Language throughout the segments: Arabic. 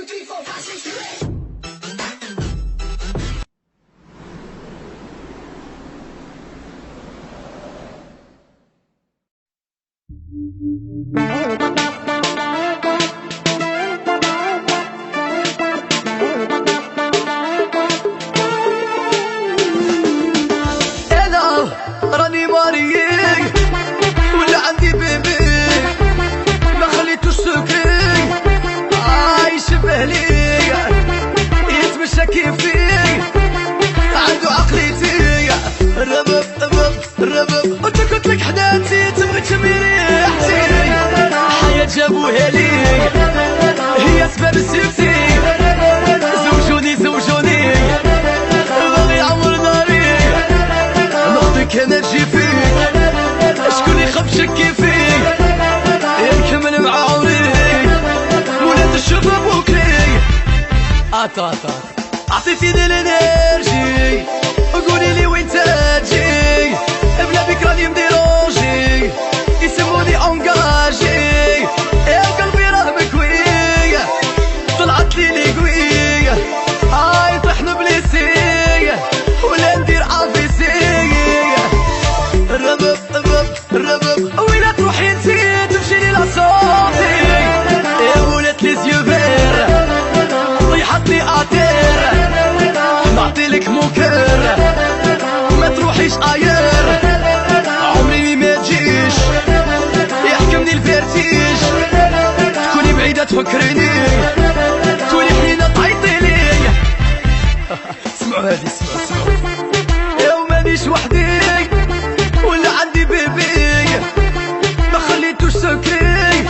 3, 4, 5, 6, 7. انا راني مريق ولا عندي بيبي ما خليتوش سكري عايش بهلي يتمشى كيفي عنده عقليتي الربب الربب وانت كنت لك حداتي تبغي تميري ريحتي حياة جابوها لي هي سبب سيرتي زوجوني باغي عمر ناري نعطيك انرجي فيك شكون يخبشك كيفيك نكمل مع عمري ولاد الشباب وكلي عطيتيني الانرجي وقولي لي وين تجي بلا بيك راني مديرونجي يسموني اونجاجي يا قلبي راه مكوي طلعت لي لي قوي هاي طحنا بليسي ولا ندير عافيسي الربب ويلا تروحي انتي تمشي لي لاصوتي يا ولات لي زيو فير طيحتني اتير نعطيلك موكر ما تروحيش اير عمري ما تجيش يحكمني الفيرتيج تكوني بعيدة تفكريني تكوني حنينة تعيطي لي اسمعوا هادي اسمعوا يا مانيش وحدي ولا عندي بيبي ما خليتوش سكري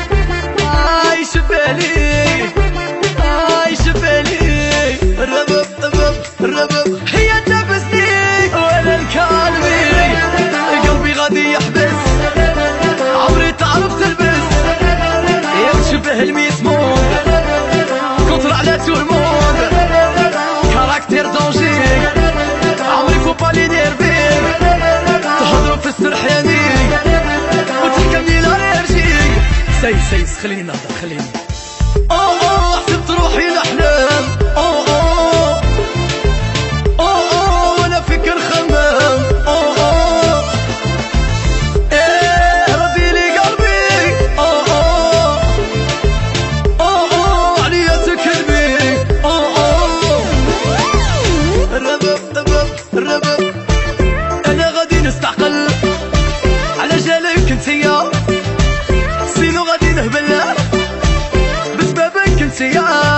عايش بالي الربب هي تنافسني ولا الكالبي قلبي غادي يحبس عمري تعرف تلبس يا تشبه الميس موند كونتر على تو الموند كاركتير دونجي عمري فو با لي نيرفي تهضروا في السرحياني وتحكمني الانرجي سيس خليني نهضر خليني حسبت روحي الاحلام وانا فكر خمام ردي لي قلبي عليا تكلمي الربب انا غادي نستعقل على جالك انتيا سينو غادي نهبل بسببك انتيا